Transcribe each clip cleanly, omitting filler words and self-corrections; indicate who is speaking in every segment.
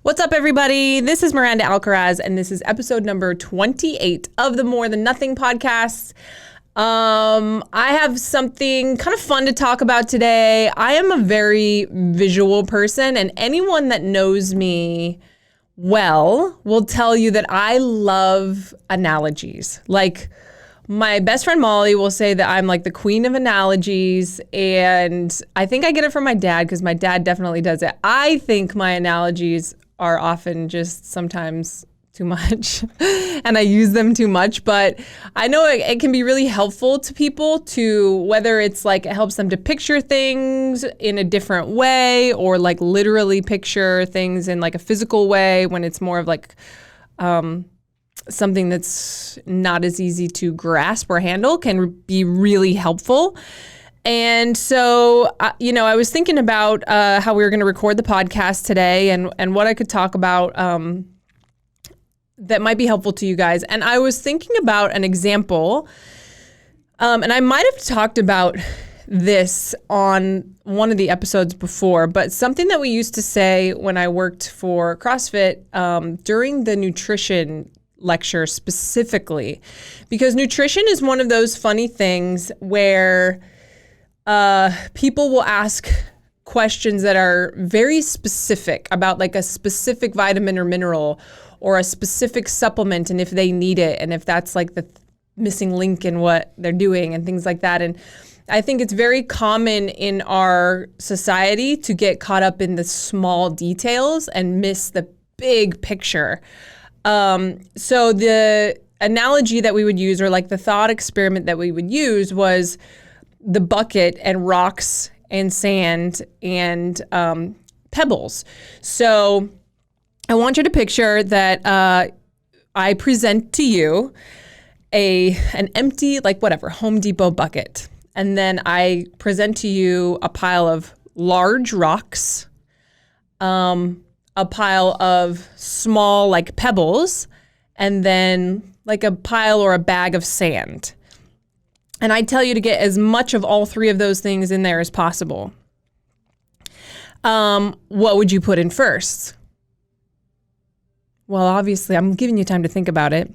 Speaker 1: What's up, everybody? This is Miranda Alcaraz, and this is episode number 28 of the More Than Nothing podcast. I have something kind of fun to talk about today. I am a very visual person, and anyone that knows me well will tell you that I love analogies. Like, my best friend Molly will say that I'm like the queen of analogies, and I think I get it from my dad because my dad definitely does it. I think my analogies are often just sometimes too much and I use them too much, but I know it can be really helpful to people to, whether it's like it helps them to picture things in a different way or like literally picture things in like a physical way when it's more of like something that's not as easy to grasp or handle can be really helpful. And so, I was thinking about how we were going to record the podcast today and what I could talk about that might be helpful to you guys. And I was thinking about an example, and I might have talked about this on one of the episodes before, but something that we used to say when I worked for CrossFit during the nutrition lecture specifically, because nutrition is one of those funny things where people will ask questions that are very specific about like a specific vitamin or mineral or a specific supplement and if they need it and if that's like the missing link in what they're doing and things like that. And I think it's very common in our society to get caught up in the small details and miss the big picture. So the analogy that we would use, or like the thought experiment that we would use, was the bucket and rocks and sand and pebbles. So I want you to picture that I present to you an empty, like whatever, Home Depot bucket. And then I present to you a pile of large rocks, a pile of small like pebbles, and then like a pile or a bag of sand. And I tell you to get as much of all three of those things in there as possible. What would you put in first? Well, obviously, I'm giving you time to think about it.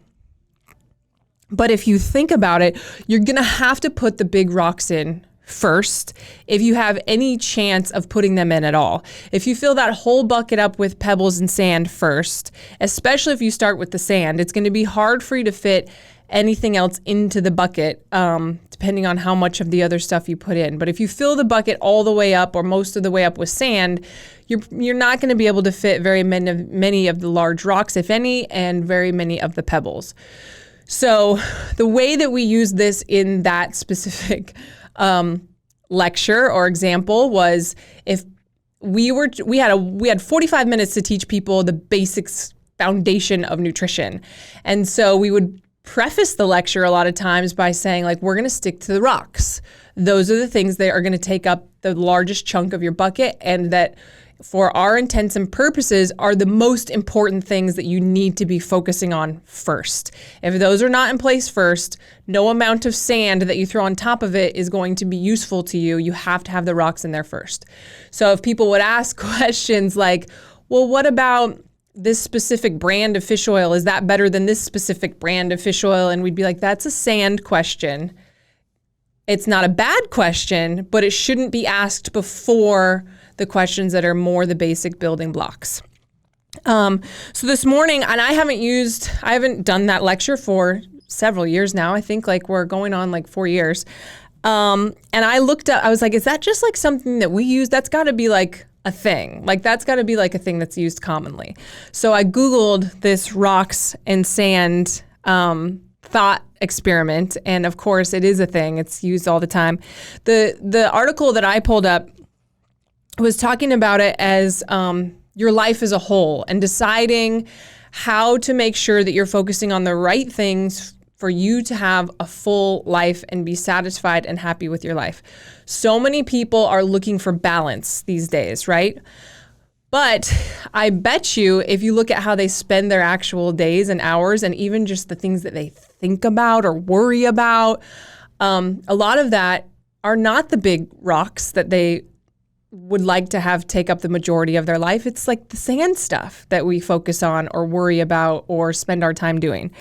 Speaker 1: But if you think about it, you're going to have to put the big rocks in first if you have any chance of putting them in at all. If you fill that whole bucket up with pebbles and sand first, especially if you start with the sand, it's going to be hard for you to fit anything else into the bucket, depending on how much of the other stuff you put in. But if you fill the bucket all the way up or most of the way up with sand, you're not going to be able to fit very many of the large rocks, if any, and very many of the pebbles. So the way that we use this in that specific lecture or example was if we had 45 minutes to teach people the basics foundation of nutrition. And so we would preface the lecture a lot of times by saying, like, we're going to stick to the rocks. Those are the things that are going to take up the largest chunk of your bucket, and that for our intents and purposes are the most important things that you need to be focusing on first. If those are not in place first, no amount of sand that you throw on top of it is going to be useful to you. You have to have the rocks in there first. So if people would ask questions like, well, what about this specific brand of fish oil? Is that better than this specific brand of fish oil? And we'd be like, that's a sand question. It's not a bad question, but it shouldn't be asked before the questions that are more the basic building blocks. So this morning, and I haven't done that lecture for several years now. I think like we're going on like 4 years. And I looked up, I was like, is that just like something that we use? That's got to be like a thing. Like that's got to be like a thing that's used commonly. So I Googled this rocks and sand thought experiment. And of course it is a thing. It's used all the time. The article that I pulled up was talking about it as your life as a whole and deciding how to make sure that you're focusing on the right things for you to have a full life and be satisfied and happy with your life. So many people are looking for balance these days, right? But I bet you if you look at how they spend their actual days and hours and even just the things that they think about or worry about, a lot of that are not the big rocks that they would like to have take up the majority of their life. It's like the sand stuff that we focus on or worry about or spend our time doing.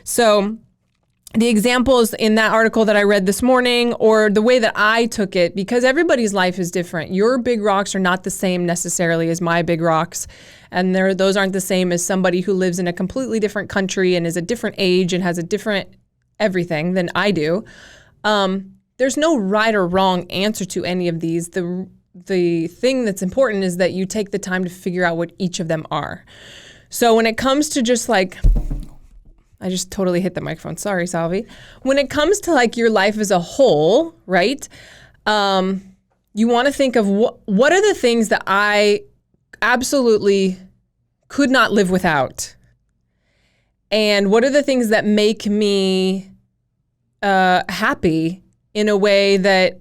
Speaker 1: So the examples in that article that I read this morning, or the way that I took it, because everybody's life is different. Your big rocks are not the same necessarily as my big rocks. And those aren't the same as somebody who lives in a completely different country and is a different age and has a different everything than I do. There's no right or wrong answer to any of these. The thing that's important is that you take the time to figure out what each of them are. So when it comes to just like, I just totally hit the microphone. Sorry, Salvi. When it comes to like your life as a whole, right? You want to think of what are the things that I absolutely could not live without? And what are the things that make me happy in a way that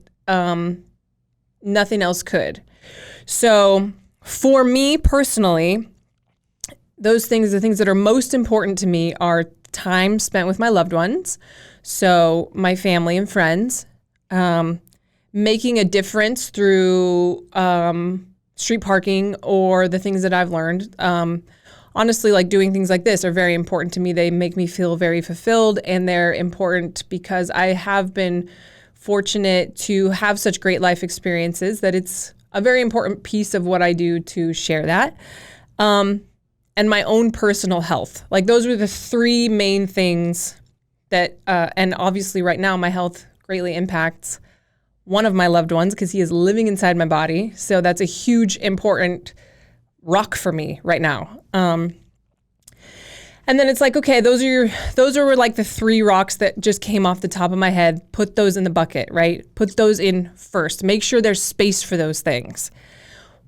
Speaker 1: nothing else could? So for me personally, those things, the things that are most important to me are time spent with my loved ones, so my family and friends, making a difference through street parking or the things that I've learned. Honestly, like doing things like this are very important to me. They make me feel very fulfilled, and they're important because I have been fortunate to have such great life experiences that it's a very important piece of what I do to share that. And my own personal health. Like those were the three main things that, and obviously right now my health greatly impacts one of my loved ones because he is living inside my body. So that's a huge, important rock for me right now. And then it's like, okay, those are like the three rocks that just came off the top of my head. Put those in the bucket, right? Put those in first. Make sure there's space for those things.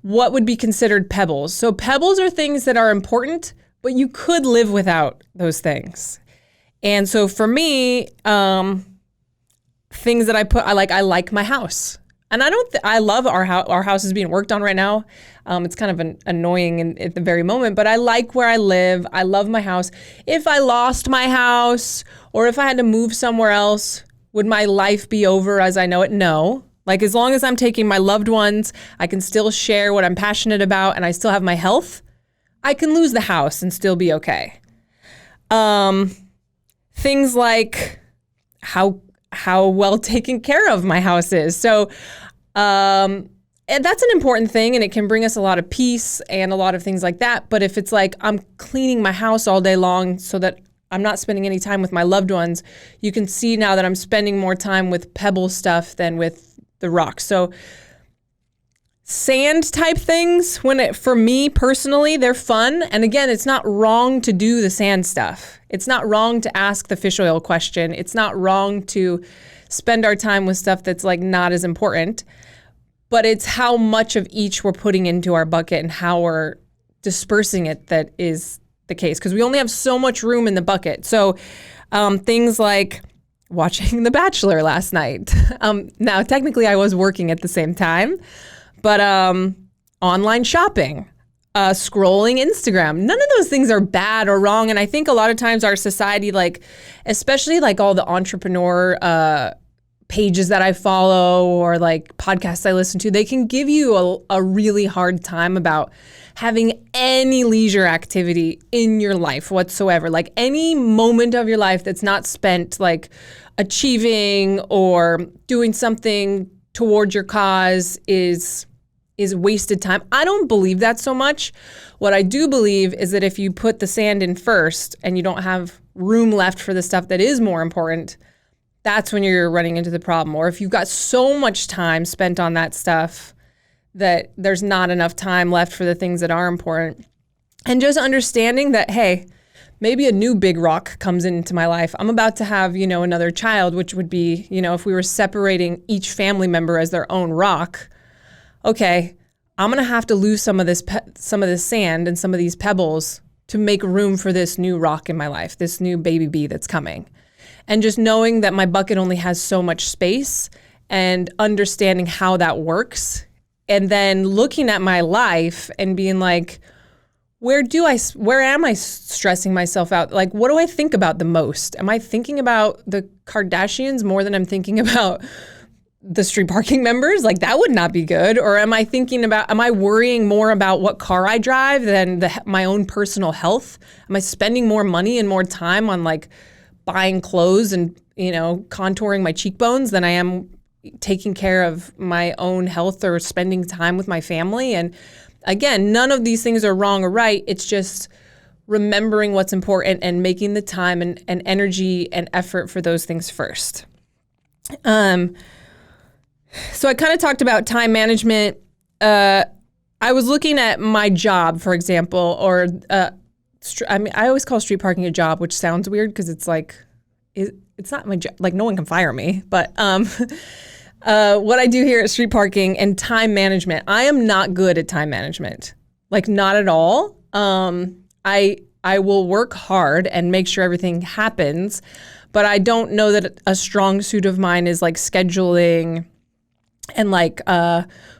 Speaker 1: What would be considered pebbles? So pebbles are things that are important, but you could live without those things. And so for me, things that I like my house. And I love our house. Our house is being worked on right now. It's kind of annoying at the very moment, but I like where I live. I love my house. If I lost my house or if I had to move somewhere else, would my life be over as I know it? No. Like as long as I'm taking my loved ones, I can still share what I'm passionate about and I still have my health, I can lose the house and still be okay. Things like how well taken care of my house is. So and that's an important thing, and it can bring us a lot of peace and a lot of things like that. But if it's like I'm cleaning my house all day long so that I'm not spending any time with my loved ones, you can see now that I'm spending more time with pebble stuff than with the rocks. So sand type things, for me personally, they're fun. And again, it's not wrong to do the sand stuff. It's not wrong to ask the fish oil question. It's not wrong to spend our time with stuff that's like not as important, but it's how much of each we're putting into our bucket and how we're dispersing it that is the case. Because we only have so much room in the bucket. So things like watching The Bachelor last night. Now, technically I was working at the same time, but online shopping, scrolling Instagram, none of those things are bad or wrong. And I think a lot of times our society, like, especially like all the entrepreneur pages that I follow or like podcasts I listen to, they can give you a really hard time about having any leisure activity in your life whatsoever. Like any moment of your life that's not spent like achieving or doing something towards your cause is wasted time. I don't believe that so much. What I do believe is that if you put the sand in first and you don't have room left for the stuff that is more important, that's when you're running into the problem. Or if you've got so much time spent on that stuff that there's not enough time left for the things that are important. And just understanding that, hey, maybe a new big rock comes into my life. I'm about to have, another child, which would be, if we were separating each family member as their own rock, okay, I'm going to have to lose some of this sand and some of these pebbles to make room for this new rock in my life, this new baby bee that's coming. And just knowing that my bucket only has so much space and understanding how that works. And then looking at my life and being like, where am I stressing myself out? Like, what do I think about the most? Am I thinking about the Kardashians more than I'm thinking about the street parking members? Like that would not be good. Or am I worrying more about what car I drive than my own personal health? Am I spending more money and more time on like buying clothes and, contouring my cheekbones than I am taking care of my own health or spending time with my family? And again, none of these things are wrong or right. It's just remembering what's important and making the time and energy and effort for those things first. So I kind of talked about time management. I was looking at my job, for example, or I always call street parking a job, which sounds weird because it's like, it's not my job. Like no one can fire me. But what I do here at street parking and time management, I am not good at time management. Like not at all. I will work hard and make sure everything happens, but I don't know that a strong suit of mine is like scheduling and like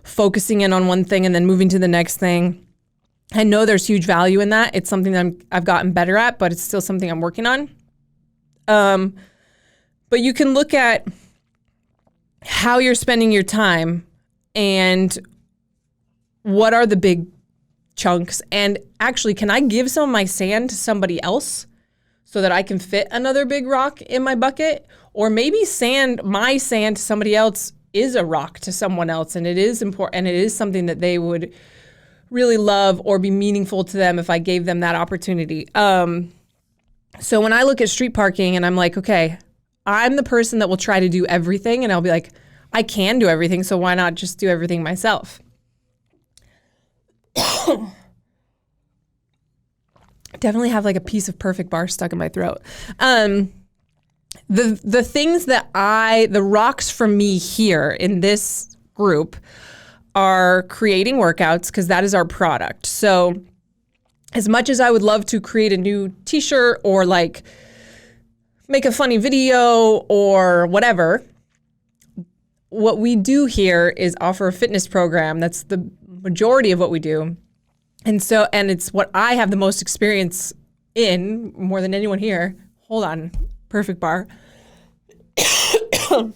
Speaker 1: focusing in on one thing and then moving to the next thing. I know there's huge value in that. It's something that I've gotten better at, but it's still something I'm working on. But you can look at how you're spending your time and what are the big chunks. And actually, can I give some of my sand to somebody else so that I can fit another big rock in my bucket? Or maybe my sand to somebody else is a rock to someone else, and it is important, and it is something that they would really love or be meaningful to them if I gave them that opportunity. So when I look at street parking and I'm like, okay, I'm the person that will try to do everything, and I'll be like, I can do everything, so why not just do everything myself? Definitely have like a piece of Perfect Bar stuck in my throat. The things that the rocks for me here in this group are creating workouts, because that is our product. So as much as I would love to create a new t-shirt or like make a funny video or whatever, what we do here is offer a fitness program. That's the majority of what we do. And it's what I have the most experience in more than anyone here. Hold on. Perfect Bar. Good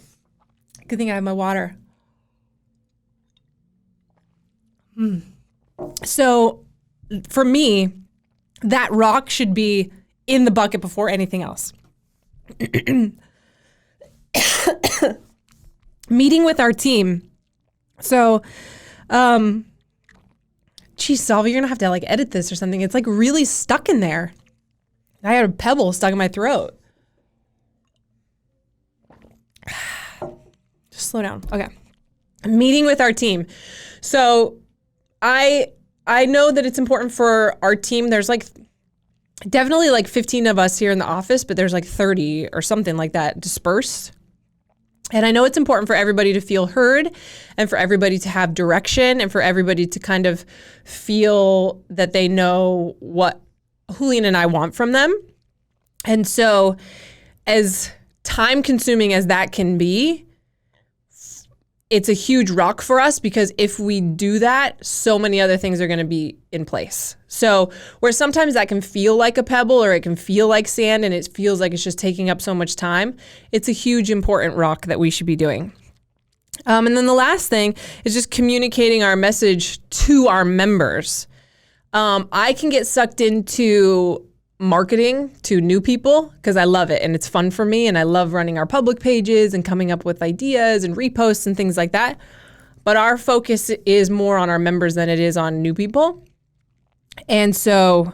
Speaker 1: thing I have my water. So for me, that rock should be in the bucket before anything else. Meeting with our team. So, geez, Salva, you're gonna have to like edit this or something. It's like really stuck in there. I had a pebble stuck in my throat. Just slow down. Okay. Meeting with our team. So I know that it's important for our team. There's like definitely like 15 of us here in the office, but there's like 30 or something like that dispersed. And I know it's important for everybody to feel heard and for everybody to have direction and for everybody to kind of feel that they know what Julian and I want from them. And so as time consuming as that can be, it's a huge rock for us, because if we do that, so many other things are going to be in place. So where sometimes that can feel like a pebble or it can feel like sand and it feels like it's just taking up so much time, it's a huge important rock that we should be doing. And then the last thing is just communicating our message to our members. I can get sucked into marketing to new people because I love it and it's fun for me, and I love running our public pages and coming up with ideas and reposts and things like that. But our focus is more on our members than it is on new people. And so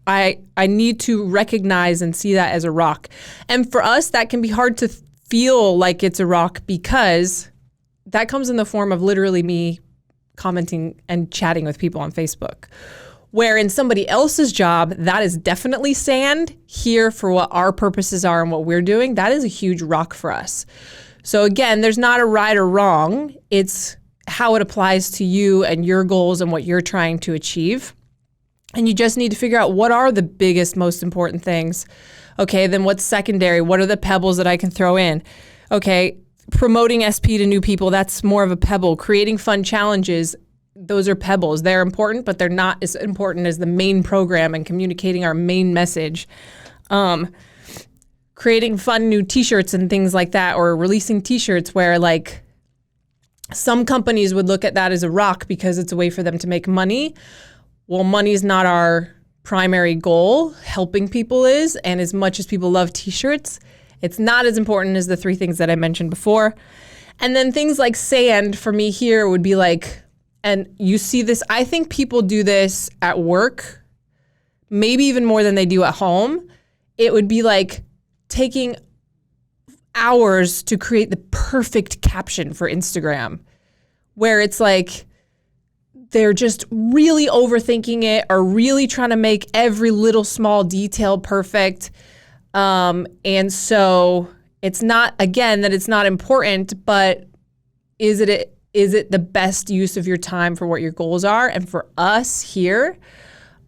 Speaker 1: I need to recognize and see that as a rock. And for us, that can be hard to feel like it's a rock, because that comes in the form of literally me commenting and chatting with people on Facebook. Where in somebody else's job, that is definitely sand. Here, for what our purposes are and what we're doing, that is a huge rock for us. So again, there's not a right or wrong. It's how it applies to you and your goals and what you're trying to achieve. And you just need to figure out what are the biggest, most important things. Okay, then what's secondary? What are the pebbles that I can throw in? Okay, promoting SP to new people, that's more of a pebble. Creating fun challenges, those are pebbles. They're important, but they're not as important as the main program and communicating our main message. Creating fun new t-shirts and things like that, or releasing t-shirts where like Some companies would look at that as a rock because it's a way for them to make money. Well, money is not our primary goal. Helping people is. And as much as people love t-shirts, it's not as important as the three things that I mentioned before. And then things like sand for me here would be like, and you see this, I think people do this at work, maybe even more than they do at home. It would be like taking hours to create the perfect caption for Instagram, where it's like they're just really overthinking it or really trying to make every little small detail perfect. And so it's not, again, that it's not important, but is it the best use of your time for what your goals are? And for us here,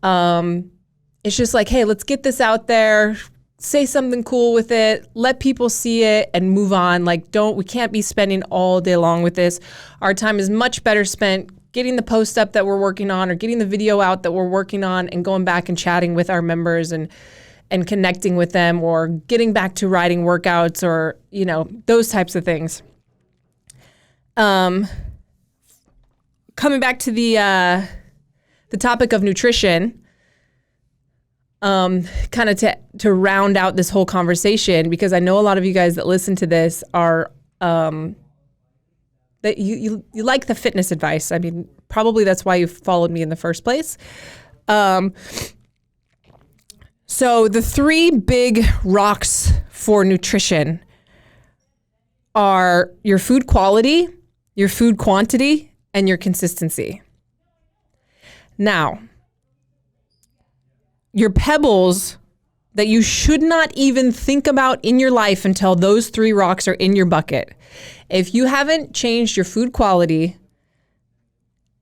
Speaker 1: it's just like, hey, let's get this out there, say something cool with it, let people see it and move on. Like, we can't be spending all day long with this. Our time is much better spent getting the post up that we're working on or getting the video out that we're working on and going back and chatting with our members and connecting with them, or getting back to writing workouts, or, those types of things. Coming back to the topic of nutrition, kind of to round out this whole conversation, because I know a lot of you guys that listen to this are that you like the fitness advice. I mean, probably that's why you followed me in the first place. So the three big rocks for nutrition are your food quality, your food quantity, and your consistency. Now, your pebbles that you should not even think about in your life until those three rocks are in your bucket. If you haven't changed your food quality,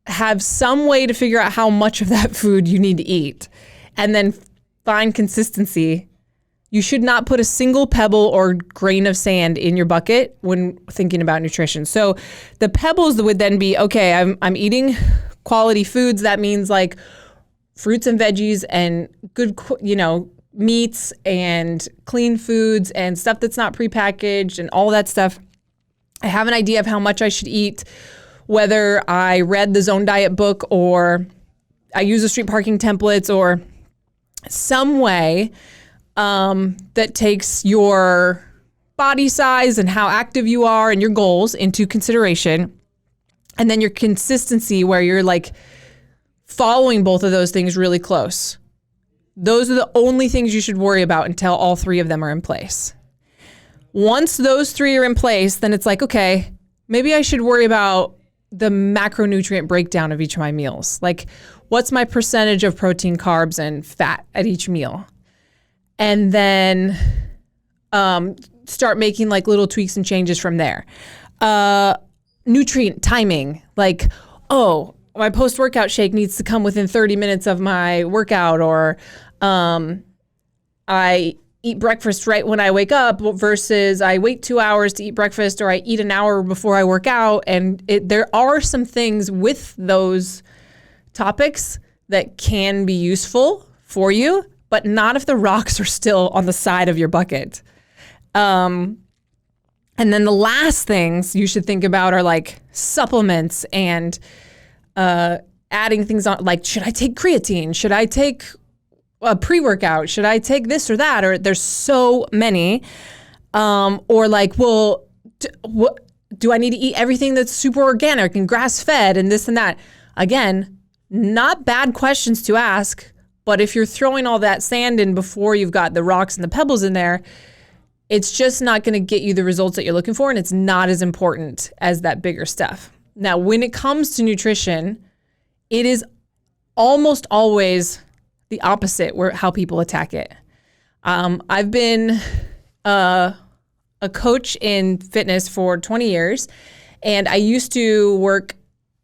Speaker 1: have some way to figure out how much of that food you need to eat, and then find consistency. You should not put a single pebble or grain of sand in your bucket when thinking about nutrition. So the pebbles would then be, okay, I'm eating quality foods. That means like fruits and veggies and good, meats and clean foods and stuff that's not prepackaged and all that stuff. I have an idea of how much I should eat, whether I read the Zone Diet book or I use the street parking templates or some way that takes your body size and how active you are and your goals into consideration. And then your consistency, where you're like following both of those things really close. Those are the only things you should worry about until all three of them are in place. Once those three are in place, then it's like, okay, maybe I should worry about the macronutrient breakdown of each of my meals. Like, what's my percentage of protein, carbs, and fat at each meal? And then start making like little tweaks and changes from there. Nutrient timing, like, oh, my post-workout shake needs to come within 30 minutes of my workout, or I eat breakfast right when I wake up versus I wait 2 hours to eat breakfast, or I eat an hour before I work out. And there are some things with those topics that can be useful for you, but not if the rocks are still on the side of your bucket. And then the last things you should think about are like supplements and adding things on, like, should I take creatine? Should I take a pre-workout? Should I take this or that? Or there's so many. Or like, well, do I need to eat everything that's super organic and grass-fed and this and that? Again, not bad questions to ask, but if you're throwing all that sand in before you've got the rocks and the pebbles in there, it's just not going to get you the results that you're looking for, and it's not as important as that bigger stuff. Now, when it comes to nutrition, it is almost always the opposite how people attack it. I've been a coach in fitness for 20 years, and I used to work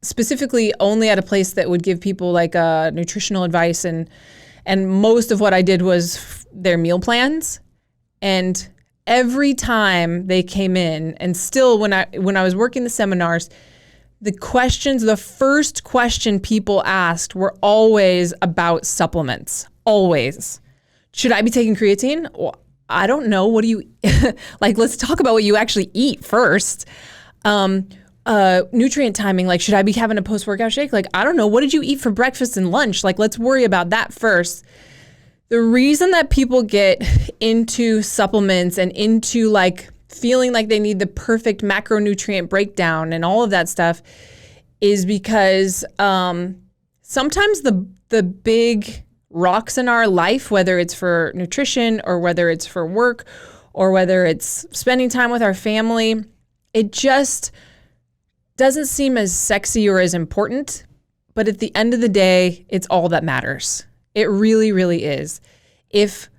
Speaker 1: specifically only at a place that would give people like nutritional advice, and most of what I did was their meal plans. And every time they came in, and still when I was working the seminars, the first question people asked were always about supplements. Always. Should I be taking creatine? Well, I don't know. What do you like? Let's talk about what you actually eat first. nutrient timing. Like, should I be having a post-workout shake? Like, I don't know. What did you eat for breakfast and lunch? Like, let's worry about that first. The reason that people get into supplements and into like feeling like they need the perfect macronutrient breakdown and all of that stuff is because sometimes the big rocks in our life, whether it's for nutrition or whether it's for work or whether it's spending time with our family, it just doesn't seem as sexy or as important. But at the end of the day, it's all that matters. It really, really is. If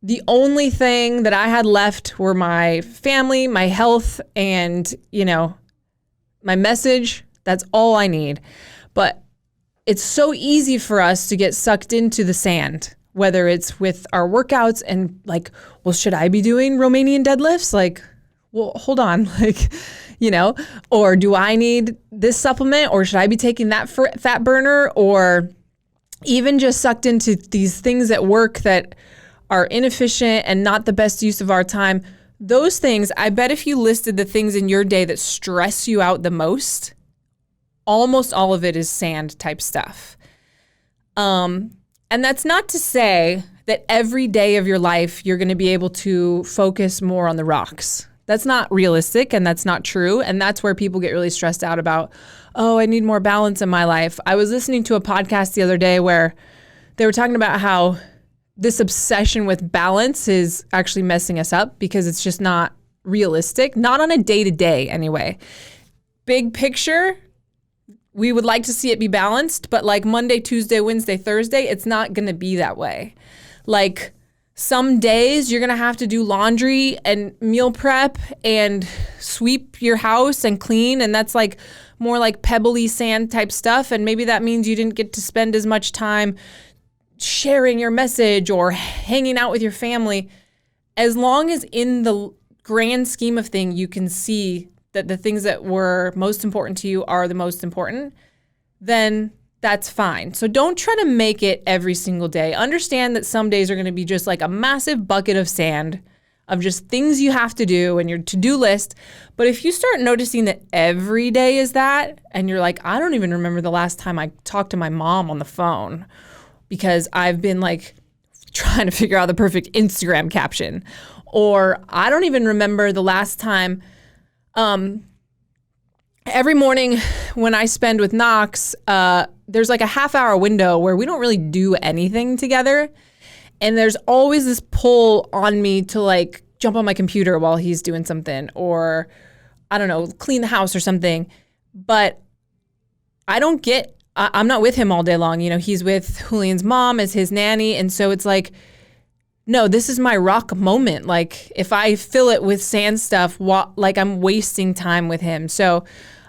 Speaker 1: the only thing that I had left were my family, my health, and, my message, that's all I need. But it's so easy for us to get sucked into the sand, whether it's with our workouts and like, well, should I be doing Romanian deadlifts? Like, well, hold on, or do I need this supplement, or should I be taking that fat burner, or even just sucked into these things at work that are inefficient and not the best use of our time. Those things, I bet if you listed the things in your day that stress you out the most, almost all of it is sand type stuff. And that's not to say that every day of your life, you're going to be able to focus more on the rocks. That's not realistic and that's not true. And that's where people get really stressed out about, oh, I need more balance in my life. I was listening to a podcast the other day where they were talking about how this obsession with balance is actually messing us up because it's just not realistic, not on a day-to-day anyway. Big picture, we would like to see it be balanced, but like Monday, Tuesday, Wednesday, Thursday, it's not going to be that way. Like some days you're going to have to do laundry and meal prep and sweep your house and clean. And that's like more like pebbly sand type stuff. And maybe that means you didn't get to spend as much time sharing your message or hanging out with your family. As long as in the grand scheme of things, you can see that the things that were most important to you are the most important, then that's fine. So don't try to make it every single day. Understand that some days are going to be just like a massive bucket of sand of just things you have to do and your to-do list. But if you start noticing that every day is that, and you're like, I don't even remember the last time I talked to my mom on the phone because I've been like trying to figure out the perfect Instagram caption, or I don't even remember the last time. Every morning when I spend with Knox, there's like a half-hour window where we don't really do anything together. And there's always this pull on me to like jump on my computer while he's doing something, or I don't know, clean the house or something. But I'm not with him all day long. He's with Julian's mom as his nanny. And so it's like, no, this is my rock moment. Like if I fill it with sand stuff, like I'm wasting time with him. So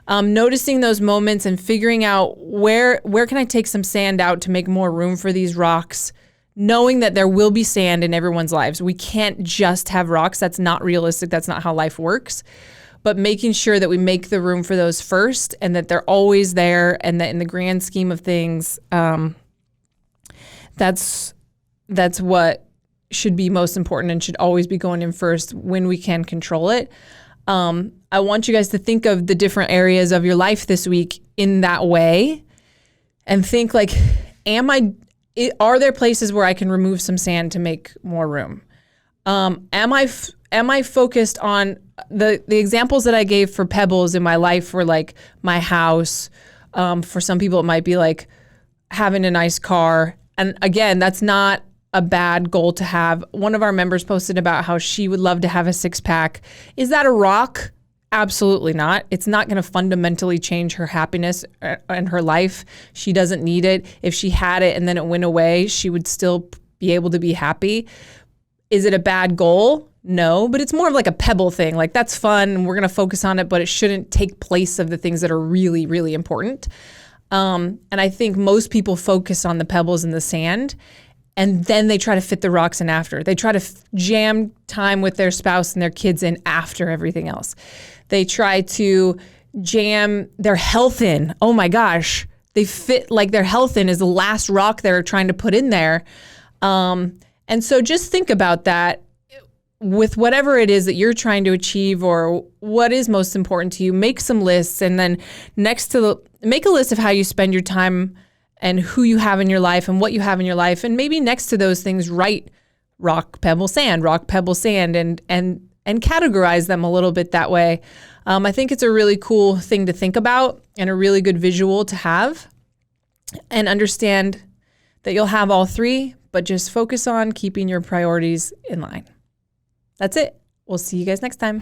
Speaker 1: noticing those moments and figuring out where can I take some sand out to make more room for these rocks, knowing that there will be sand in everyone's lives. We can't just have rocks. That's not realistic. That's not how life works. But making sure that we make the room for those first and that they're always there, and that in the grand scheme of things, that's what should be most important and should always be going in first when we can control it. I want you guys to think of the different areas of your life this week in that way and think like, are there places where I can remove some sand to make more room? Am I focused on the examples that I gave for pebbles in my life were like my house. For some people, it might be like having a nice car. And again, that's not a bad goal to have. One of our members posted about how she would love to have a 6-pack. Is that a rock? Absolutely not. It's not going to fundamentally change her happiness and her life. She doesn't need it. If she had it and then it went away, she would still be able to be happy. Is it a bad goal? No, but it's more of like a pebble thing. Like that's fun and we're going to focus on it, but it shouldn't take place of the things that are really, really important. And I think most people focus on the pebbles and the sand, and then they try to fit the rocks in after. They try to jam time with their spouse and their kids in after everything else. They try to jam their health in. Oh my gosh. They fit like their health in is the last rock they're trying to put in there. And so just think about that. with whatever it is that you're trying to achieve or what is most important to you, make some lists, and then make a list of how you spend your time and who you have in your life and what you have in your life. And maybe next to those things, write rock, pebble, sand, and categorize them a little bit that way. I think it's a really cool thing to think about and a really good visual to have, and understand that you'll have all three, but just focus on keeping your priorities in line. That's it. We'll see you guys next time.